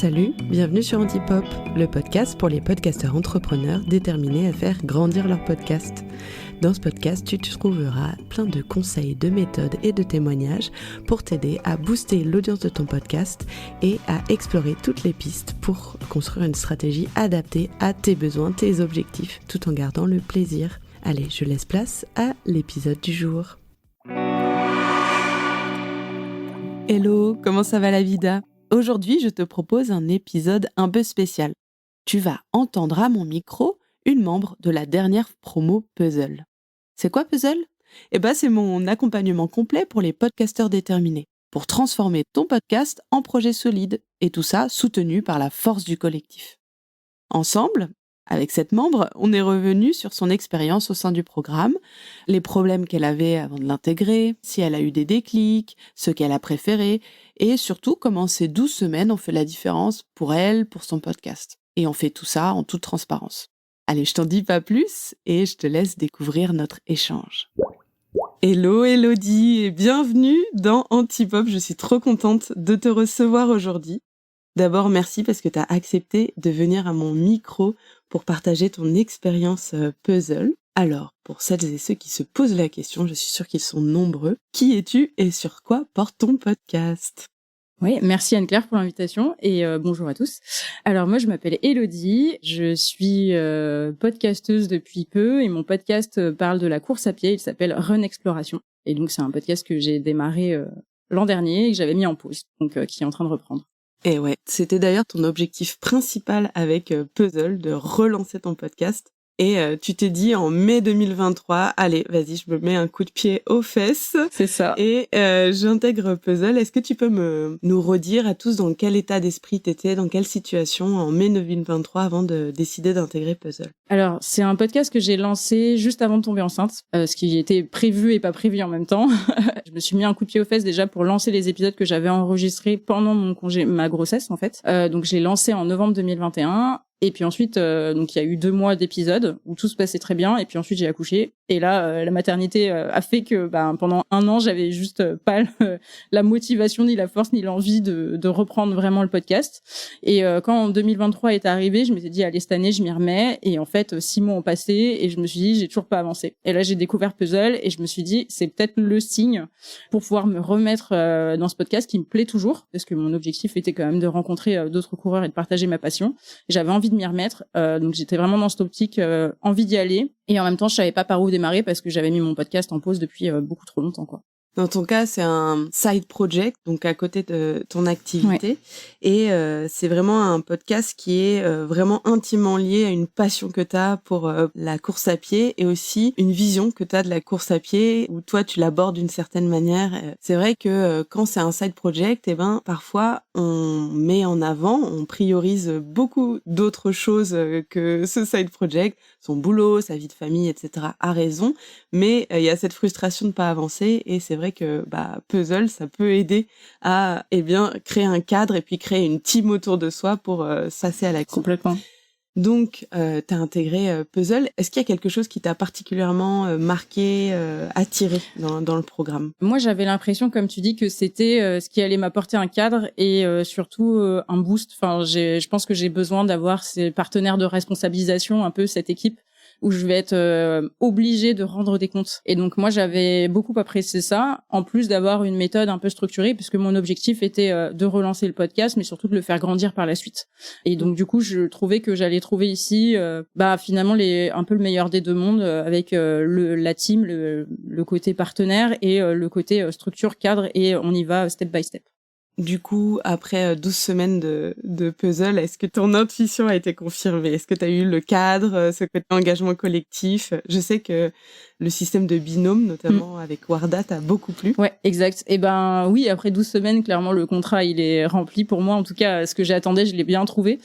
Salut, bienvenue sur Antipop, le podcast pour les podcasteurs entrepreneurs déterminés à faire grandir leur podcast. Dans ce podcast, tu trouveras plein de conseils, de méthodes et de témoignages pour t'aider à booster l'audience de ton podcast et à explorer toutes les pistes pour construire une stratégie adaptée à tes besoins, tes objectifs, tout en gardant le plaisir. Allez, je laisse place à l'épisode du jour. Hello, comment ça va la vida ? Aujourd'hui, je te propose un épisode un peu spécial. Tu vas entendre à mon micro une membre de la dernière promo Puzzle. C'est quoi Puzzle ? C'est mon accompagnement complet pour les podcasteurs déterminés, pour transformer ton podcast en projet solide, et tout ça soutenu par la force du collectif. Ensemble, avec cette membre, on est revenu sur son expérience au sein du programme, les problèmes qu'elle avait avant de l'intégrer, si elle a eu des déclics, ce qu'elle a préféré, et surtout comment ces 12 semaines ont fait la différence pour elle, pour son podcast. Et on fait tout ça en toute transparence. Allez, je t'en dis pas plus et je te laisse découvrir notre échange. Hello Elodie et bienvenue dans Antipop, je suis trop contente de te recevoir aujourd'hui. D'abord, merci parce que tu as accepté de venir à mon micro pour partager ton expérience puzzle. Alors, pour celles et ceux qui se posent la question, je suis sûre qu'ils sont nombreux. Qui es-tu et sur quoi porte ton podcast ? Oui, merci Anne-Claire pour l'invitation et bonjour à tous. Alors moi, je m'appelle Elodie, je suis podcasteuse depuis peu et mon podcast parle de la course à pied, il s'appelle Run Exploration. Et donc, c'est un podcast que j'ai démarré l'an dernier et que j'avais mis en pause, donc qui est en train de reprendre. Et ouais, c'était d'ailleurs ton objectif principal avec Puzzle, de relancer ton podcast. Et tu t'es dit en mai 2023, allez, vas-y, je me mets un coup de pied aux fesses. C'est ça. Et j'intègre Puzzle. Est-ce que tu peux nous redire à tous dans quel état d'esprit t'étais, dans quelle situation en mai 2023 avant de décider d'intégrer Puzzle ? Alors, c'est un podcast que j'ai lancé juste avant de tomber enceinte, ce qui était prévu et pas prévu en même temps. Je me suis mis un coup de pied aux fesses déjà pour lancer les épisodes que j'avais enregistrés pendant ma grossesse en fait. Donc, je l'ai lancé en novembre 2021. Et puis ensuite, donc il y a eu 2 mois d'épisodes où tout se passait très bien. Et puis ensuite, j'ai accouché. Et là, la maternité a fait que pendant 1 an, j'avais juste pas la motivation, ni la force, ni l'envie de reprendre vraiment le podcast. Et quand en 2023 est arrivé, je m'étais dit, allez, cette année, je m'y remets. Et en fait, 6 mois ont passé et je me suis dit, j'ai toujours pas avancé. Et là, j'ai découvert Puzzle et je me suis dit, c'est peut-être le signe pour pouvoir me remettre dans ce podcast qui me plaît toujours. Parce que mon objectif était quand même de rencontrer d'autres coureurs et de partager ma passion. Et j'avais envie de m'y remettre, donc j'étais vraiment dans cette optique, envie d'y aller, et en même temps je savais pas par où démarrer parce que j'avais mis mon podcast en pause depuis beaucoup trop longtemps quoi. Dans ton cas, c'est un side project, donc à côté de ton activité. Ouais. Et c'est vraiment un podcast qui est vraiment intimement lié à une passion que tu as pour la course à pied et aussi une vision que tu as de la course à pied où toi, tu l'abordes d'une certaine manière. C'est vrai que quand c'est un side project, parfois, on met en avant, on priorise beaucoup d'autres choses que ce side project, son boulot, sa vie de famille, etc. à raison. Mais il y a cette frustration de pas avancer et c'est vrai que Puzzle, ça peut aider à créer un cadre et puis créer une team autour de soi pour s'asser à la course. Complètement. Donc, tu as intégré Puzzle. Est-ce qu'il y a quelque chose qui t'a particulièrement marqué, attiré dans le programme ? Moi, j'avais l'impression, comme tu dis, que c'était ce qui allait m'apporter un cadre et surtout un boost. Enfin, je pense que j'ai besoin d'avoir ces partenaires de responsabilisation, un peu cette équipe où je vais être obligée de rendre des comptes. Et donc moi, j'avais beaucoup apprécié ça, en plus d'avoir une méthode un peu structurée, puisque mon objectif était de relancer le podcast, mais surtout de le faire grandir par la suite. Et donc du coup, je trouvais que j'allais trouver ici finalement un peu le meilleur des 2 mondes, avec la team, le côté partenaire et le côté structure, cadre, et on y va step by step. Du coup, après 12 semaines de Puzzle, est-ce que ton intuition a été confirmée ? Est-ce que tu as eu le cadre, ce côté engagement collectif ? Je sais que le système de binôme, notamment avec Warda, t'a beaucoup plu. Ouais, exact. Et oui, après 12 semaines, clairement, le contrat, il est rempli pour moi. En tout cas, ce que j'attendais, je l'ai bien trouvé,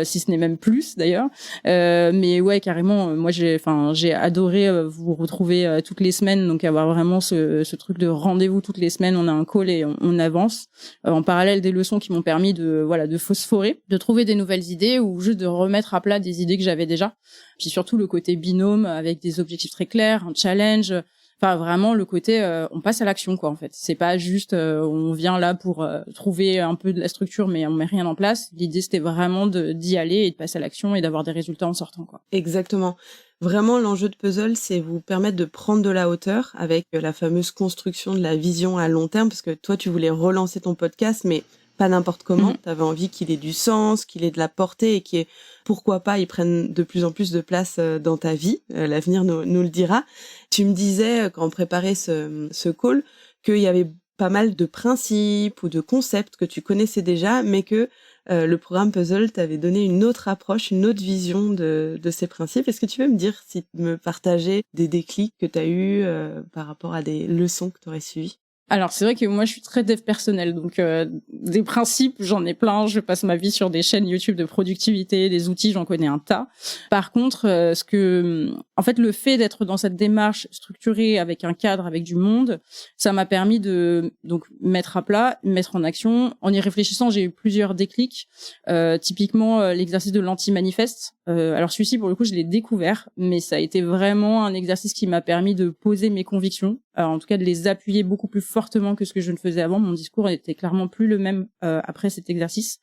si ce n'est même plus, d'ailleurs. Mais ouais, carrément, moi, j'ai adoré vous retrouver toutes les semaines, donc avoir vraiment ce truc de rendez-vous toutes les semaines. On a un call et on avance. En parallèle des leçons qui m'ont permis de phosphorer, de trouver des nouvelles idées ou juste de remettre à plat des idées que j'avais déjà. Puis surtout le côté binôme avec des objectifs très clairs, un challenge, Enfin, vraiment, le côté, on passe à l'action, quoi, en fait. C'est pas juste, on vient là pour trouver un peu de la structure, mais on met rien en place. L'idée, c'était vraiment d'y aller et de passer à l'action et d'avoir des résultats en sortant, quoi. Exactement. Vraiment, l'enjeu de puzzle, c'est vous permettre de prendre de la hauteur avec la fameuse construction de la vision à long terme, parce que toi, tu voulais relancer ton podcast, mais pas n'importe comment. Tu avais envie qu'il ait du sens, qu'il ait de la portée et qu'il ait, pourquoi pas, il prenne de plus en plus de place dans ta vie. L'avenir nous le dira. Tu me disais, quand on préparait ce call, qu'il y avait pas mal de principes ou de concepts que tu connaissais déjà, mais que le programme Puzzle t'avait donné une autre approche, une autre vision de ces principes. Est-ce que tu veux me dire, me partager des déclics que tu as eus par rapport à des leçons que tu aurais suivies? Alors, c'est vrai que moi, je suis très dev personnel, donc des principes, j'en ai plein. Je passe ma vie sur des chaînes YouTube de productivité, des outils, j'en connais un tas. Par contre, en fait, le fait d'être dans cette démarche structurée avec un cadre, avec du monde, ça m'a permis de donc mettre à plat, mettre en action. En y réfléchissant, j'ai eu plusieurs déclics. Typiquement, l'exercice de l'anti-manifeste. Alors celui-ci, pour le coup, je l'ai découvert, mais ça a été vraiment un exercice qui m'a permis de poser mes convictions, en tout cas de les appuyer beaucoup plus fortement que ce que je ne faisais avant. Mon discours était clairement plus le même après cet exercice.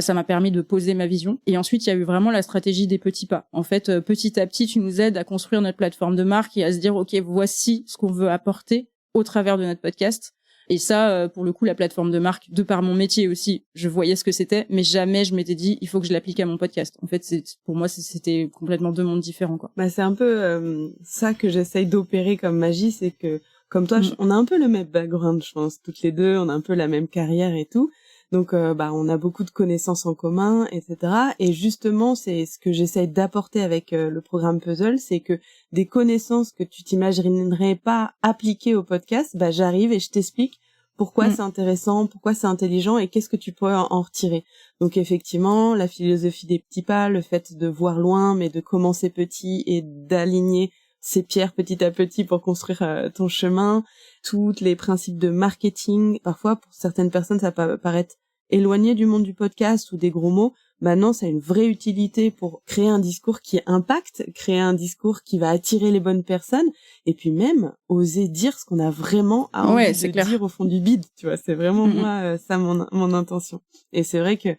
Ça m'a permis de poser ma vision. Et ensuite, il y a eu vraiment la stratégie des petits pas. En fait, petit à petit, tu nous aides à construire notre plateforme de marque et à se dire, OK, voici ce qu'on veut apporter au travers de notre podcast. Et ça, pour le coup, la plateforme de marque, de par mon métier aussi, je voyais ce que c'était, mais jamais je m'étais dit, il faut que je l'applique à mon podcast. En fait, pour moi, c'était complètement deux mondes différents, quoi. Bah, c'est un peu ça que j'essaye d'opérer comme magie, c'est que, comme toi, on a un peu le même background, je pense, toutes les deux, on a un peu la même carrière et tout. Donc, on a beaucoup de connaissances en commun, etc. Et justement, c'est ce que j'essaye d'apporter avec le programme Puzzle, c'est que des connaissances que tu t'imaginerais pas appliquer au podcast, j'arrive et je t'explique pourquoi c'est intéressant, pourquoi c'est intelligent et qu'est-ce que tu pourrais en retirer. Donc, effectivement, la philosophie des petits pas, le fait de voir loin, mais de commencer petit et d'aligner ces pierres petit à petit pour construire ton chemin, tous les principes de marketing. Parfois, pour certaines personnes, ça peut paraître éloigné du monde du podcast ou des gros mots. Non, ça a une vraie utilité pour créer un discours qui impacte, créer un discours qui va attirer les bonnes personnes, et puis même oser dire ce qu'on a vraiment envie de dire au fond du bide. Tu vois, c'est vraiment moi ça mon intention. Et c'est vrai que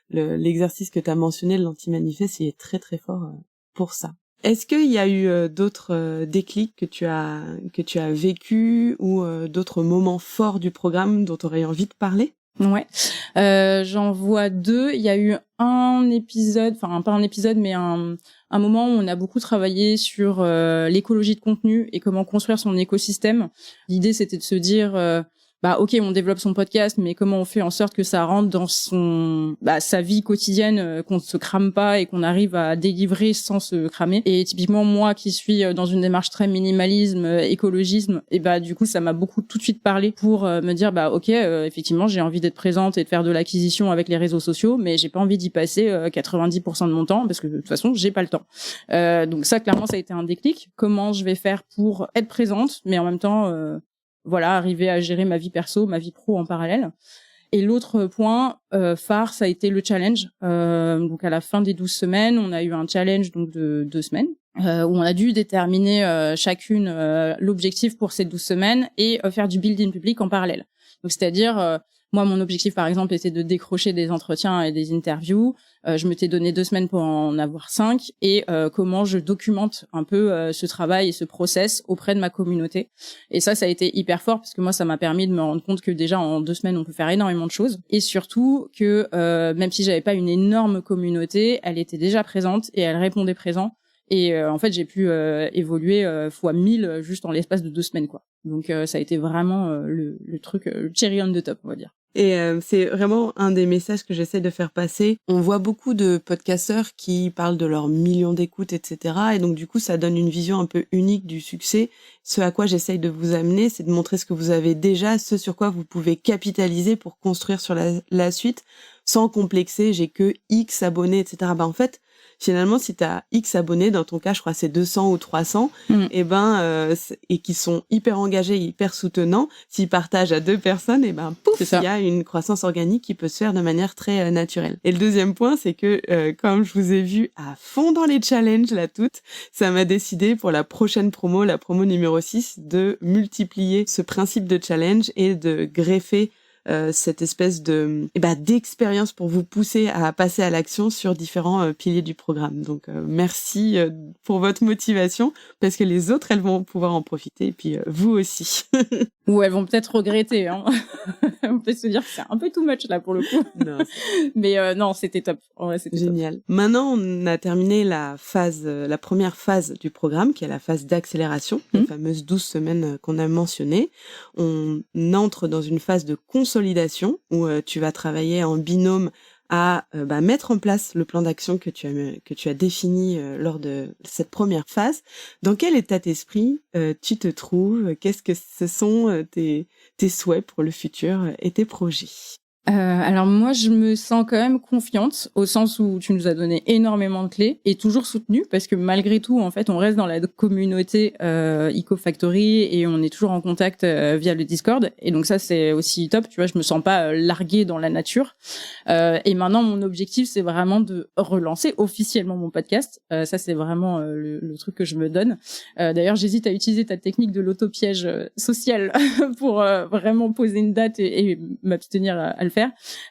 l'exercice que tu as mentionné, l'anti-manifeste, il est très très fort pour ça. Est-ce qu'il y a eu d'autres déclics que tu as vécu ou d'autres moments forts du programme dont tu aurais envie de parler? Ouais, j'en vois deux. Il y a eu un épisode, enfin pas un épisode, mais un moment où on a beaucoup travaillé sur l'écologie de contenu et comment construire son écosystème. L'idée, c'était de se dire OK, on développe son podcast, mais comment on fait en sorte que ça rentre dans sa vie quotidienne, qu'on ne se crame pas et qu'on arrive à délivrer sans se cramer. Et typiquement, moi qui suis dans une démarche très minimalisme, écologisme, et du coup, ça m'a beaucoup tout de suite parlé pour me dire OK, effectivement, j'ai envie d'être présente et de faire de l'acquisition avec les réseaux sociaux, mais j'ai pas envie d'y passer 90% de mon temps parce que de toute façon, j'ai pas le temps. Donc ça, clairement, ça a été un déclic. Comment je vais faire pour être présente, mais en même temps arriver à gérer ma vie perso, ma vie pro en parallèle. Et l'autre point phare, ça a été le challenge. Donc à la fin des 12 semaines, on a eu un challenge donc de 2 semaines où on a dû déterminer chacune l'objectif pour ces 12 semaines et faire du building public en parallèle. Donc c'est-à-dire moi, mon objectif, par exemple, était de décrocher des entretiens et des interviews. Je m'étais donné 2 semaines pour en avoir 5 et comment je documente un peu ce travail et ce process auprès de ma communauté. Et ça a été hyper fort parce que moi, ça m'a permis de me rendre compte que déjà en 2 semaines, on peut faire énormément de choses. Et surtout que même si j'avais pas une énorme communauté, elle était déjà présente et elle répondait présent. Et en fait, j'ai pu évoluer fois 1000 juste en l'espace de 2 semaines, quoi. Donc ça a été vraiment le truc, le cherry on the top, on va dire. Et c'est vraiment un des messages que j'essaie de faire passer. On voit beaucoup de podcasteurs qui parlent de leurs millions d'écoutes, etc. Et donc du coup, ça donne une vision un peu unique du succès. Ce à quoi j'essaye de vous amener, c'est de montrer ce que vous avez déjà, ce sur quoi vous pouvez capitaliser pour construire sur la suite, sans complexer, j'ai que X abonnés, etc. En fait, finalement, si tu as X abonnés, dans ton cas, je crois que c'est 200 ou 300, et qui sont hyper engagés, hyper soutenants, s'ils partagent à 2 personnes, pouf, il y a une croissance organique qui peut se faire de manière très naturelle. Et le deuxième point, c'est que comme je vous ai vu à fond dans les challenges, là, toutes, ça m'a décidé pour la prochaine promo, la promo numéro 6, de multiplier ce principe de challenge et de greffer cette espèce de d'expérience pour vous pousser à passer à l'action sur différents piliers du programme. Donc merci pour votre motivation, parce que les autres, elles vont pouvoir en profiter, et puis vous aussi. Ou elles vont peut-être regretter, hein. On peut se dire que c'est un peu too much là pour le coup. Non, mais non, c'était top. Ouais, c'était génial. Top. Maintenant, on a terminé la première phase du programme, qui est la phase d'accélération, les fameuses 12 semaines qu'on a mentionnées. On entre dans une phase de consolidation où tu vas travailler en binôme à mettre en place le plan d'action que tu as défini lors de cette première phase. Dans quel état d'esprit tu te trouves? Qu'est-ce que ce sont tes souhaits pour le futur et tes projets? Alors moi, je me sens quand même confiante au sens où tu nous as donné énormément de clés et toujours soutenue parce que malgré tout, en fait, on reste dans la communauté EcoFactory et on est toujours en contact via le Discord. Et donc ça, c'est aussi top. Tu vois, je me sens pas larguée dans la nature. Et maintenant, mon objectif, c'est vraiment de relancer officiellement mon podcast. Ça, c'est vraiment le truc que je me donne. D'ailleurs, j'hésite à utiliser ta technique de l'auto-piège social pour vraiment poser une date et m'abstenir à le faire.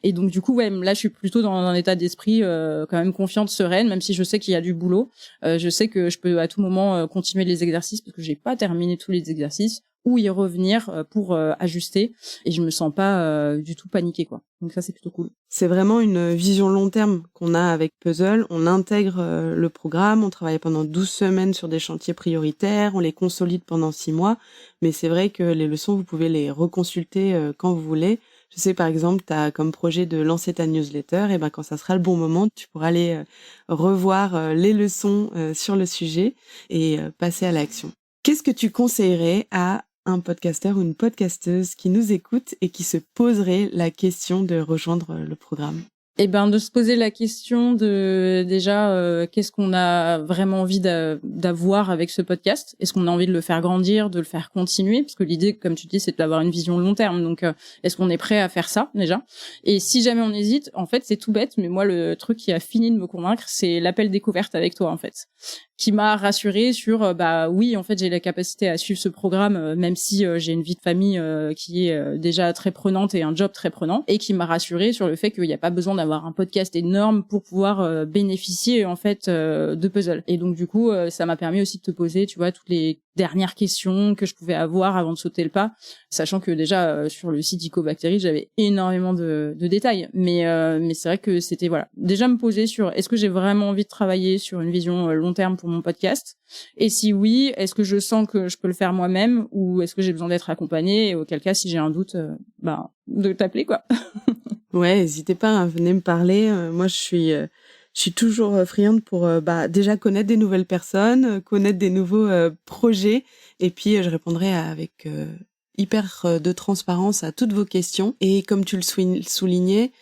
Et donc du coup là je suis plutôt dans un état d'esprit quand même confiante, sereine, même si je sais qu'il y a du boulot. Je sais que je peux à tout moment continuer les exercices parce que j'ai pas terminé tous les exercices, ou y revenir pour ajuster, et je me sens pas du tout paniquée quoi. Donc ça c'est plutôt cool. C'est vraiment une vision long terme qu'on a avec Puzzle. On intègre le programme, on travaille pendant 12 semaines sur des chantiers prioritaires, on les consolide pendant 6 mois, mais c'est vrai que les leçons, vous pouvez les reconsulter quand vous voulez. Je sais, par exemple, tu as comme projet de lancer ta newsletter, et quand ça sera le bon moment, tu pourras aller revoir les leçons sur le sujet et passer à l'action. Qu'est-ce que tu conseillerais à un podcasteur ou une podcasteuse qui nous écoute et qui se poserait la question de rejoindre le programme? De se poser la question de déjà qu'est-ce qu'on a vraiment envie d'avoir avec ce podcast. Est-ce qu'on a envie de le faire grandir, de le faire continuer, parce que l'idée, comme tu dis, c'est d'avoir une vision long terme. Donc est-ce qu'on est prêt à faire ça déjà? Et si jamais on hésite, en fait c'est tout bête, mais moi le truc qui a fini de me convaincre, c'est l'appel découverte avec toi en fait, qui m'a rassurée sur oui, en fait j'ai la capacité à suivre ce programme même si j'ai une vie de famille qui est déjà très prenante et un job très prenant, et qui m'a rassurée sur le fait qu'il n'y a pas besoin d'avoir un podcast énorme pour pouvoir bénéficier en fait de Puzzle. Et donc du coup ça m'a permis aussi de te poser, tu vois, toutes les dernières questions que je pouvais avoir avant de sauter le pas, sachant que déjà sur le site EcoFactory j'avais énormément de détails, mais c'est vrai que c'était déjà me poser sur est-ce que j'ai vraiment envie de travailler sur une vision long terme pour mon podcast, et si oui, est-ce que je sens que je peux le faire moi-même, ou est-ce que j'ai besoin d'être accompagnée, et auquel cas si j'ai un doute de t'appeler quoi. Ouais, n'hésitez pas à venir me parler. Moi je suis toujours friande pour déjà connaître des nouvelles personnes, connaître des nouveaux projets, et puis je répondrai avec hyper de transparence à toutes vos questions. Et comme tu le soulignais,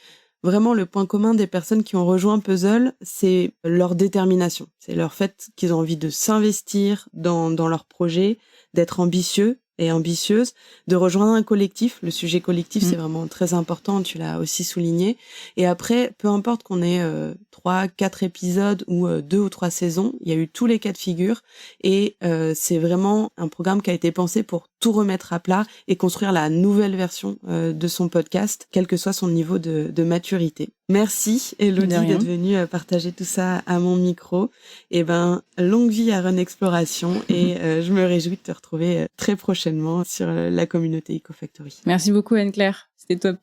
vraiment le point commun des personnes qui ont rejoint Puzzle, c'est leur détermination. C'est leur fait qu'ils ont envie de s'investir dans leur projet, d'être ambitieux et ambitieuse, de rejoindre un collectif. Le sujet collectif, c'est vraiment très important, tu l'as aussi souligné. Et après, peu importe qu'on ait 3, 4 épisodes ou 2 ou 3 saisons, il y a eu tous les cas de figure, et c'est vraiment un programme qui a été pensé pour tout remettre à plat et construire la nouvelle version de son podcast, quel que soit son niveau de maturité. Merci Elodie d'être venue partager tout ça à mon micro. Et longue vie à Run Exploration, et je me réjouis de te retrouver très prochainement sur la communauté EcoFactory. Merci beaucoup Anne-Claire, c'était top.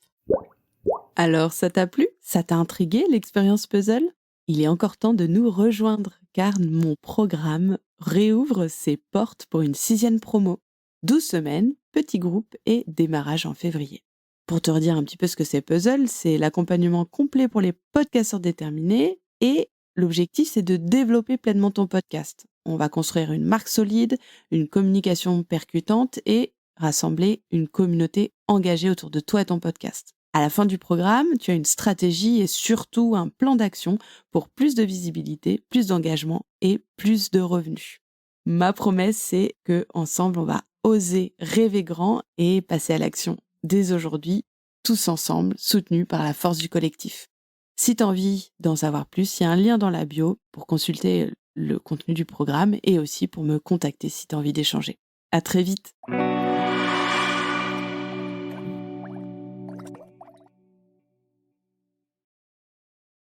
Alors, ça t'a plu? Ça t'a intrigué l'expérience Puzzle? Il est encore temps de nous rejoindre, car mon programme réouvre ses portes pour une 6e promo. 12 semaines, petit groupe et démarrage en février. Pour te redire un petit peu ce que c'est Puzzle, c'est l'accompagnement complet pour les podcasteurs déterminés, et l'objectif, c'est de développer pleinement ton podcast. On va construire une marque solide, une communication percutante et rassembler une communauté engagée autour de toi et ton podcast. À la fin du programme, tu as une stratégie et surtout un plan d'action pour plus de visibilité, plus d'engagement et plus de revenus. Ma promesse, c'est que ensemble, on va oser rêver grand et passer à l'action dès aujourd'hui, tous ensemble, soutenus par la force du collectif. Si tu as envie d'en savoir plus, il y a un lien dans la bio pour consulter le contenu du programme et aussi pour me contacter si tu as envie d'échanger. À très vite!